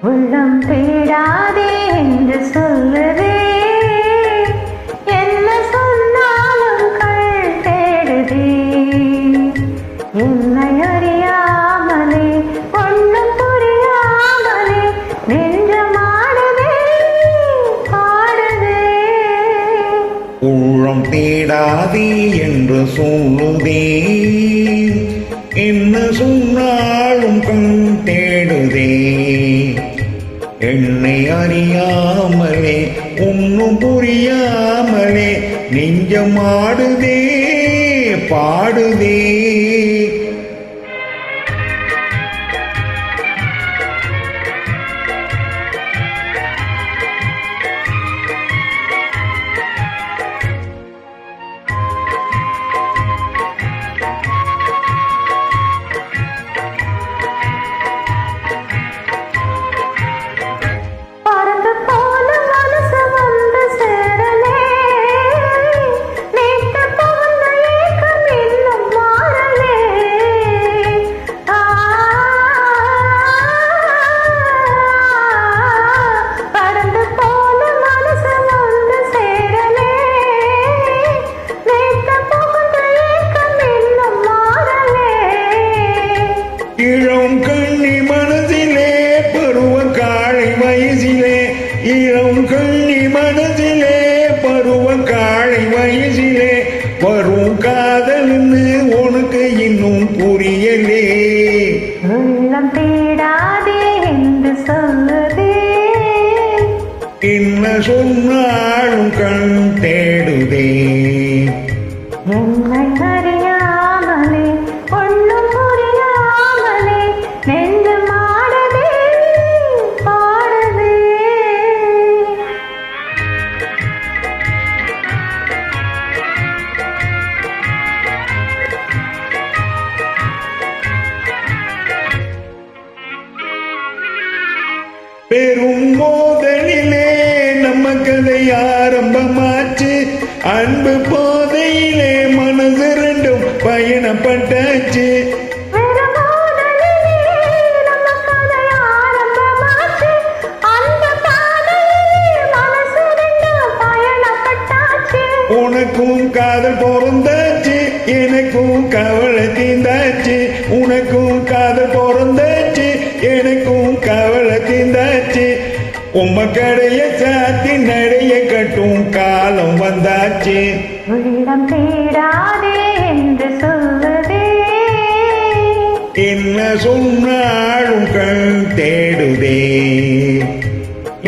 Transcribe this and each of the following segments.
உள்ளம் தேடாதே என்று சொல்லுதே, என்ன சொன்னாலும் கண் தேடுதே. என்னை அறியாமலே ஒன்றும் புரியாமலே நெஞ்சமாடுதே பாடுதே. உள்ளம் தேடாதே என்று சொல்லுதே, என்ன சொன்னாலும் கண் தேடுதே. என்னை அறியாமலே ஒன்னும் புரியாமலே நெஞ்சமாடுதே பாடுதே. இளம் கண்ணி மனதிலே பருவ காளை வயசிலே, இளம் கண்ணி மனதிலே பருவ காளை வயசிலே வரும் காதல்னு உனக்கு இன்னும் புரியலே. உள்ளம் தேடாதே என்று சொல்லுதே, என்ன சொன்னாலும் கண் தேடுதே. என்னை அறியாமலே ஒன்றும் புரியாமலே நெஞ்சமாடுதே பாடுதே. பெரும் மோதலிலே நம்ம கதை ஆரம்பமாச்சு, அன்பு போதையிலே மனசு ரெண்டும் பயணப்பட்டாச்சு. உனக்கும் காதல் பிறந்தாச்சு, எனக்கும் கவலை தீந்தாச்சு. உனக்கும் காதல் பிறந்தாச்சு, எனக்கும் கவலை தீந்தாச்சு. உம்ம கடைய சாத்தி நடைய கட்டும் காலம் வந்தாச்சு. உள்ளம் தேடாதே என்று சொல்லுதே, என்ன சொன்னாலும் கண் தேடுதே.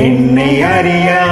என்னை அறியா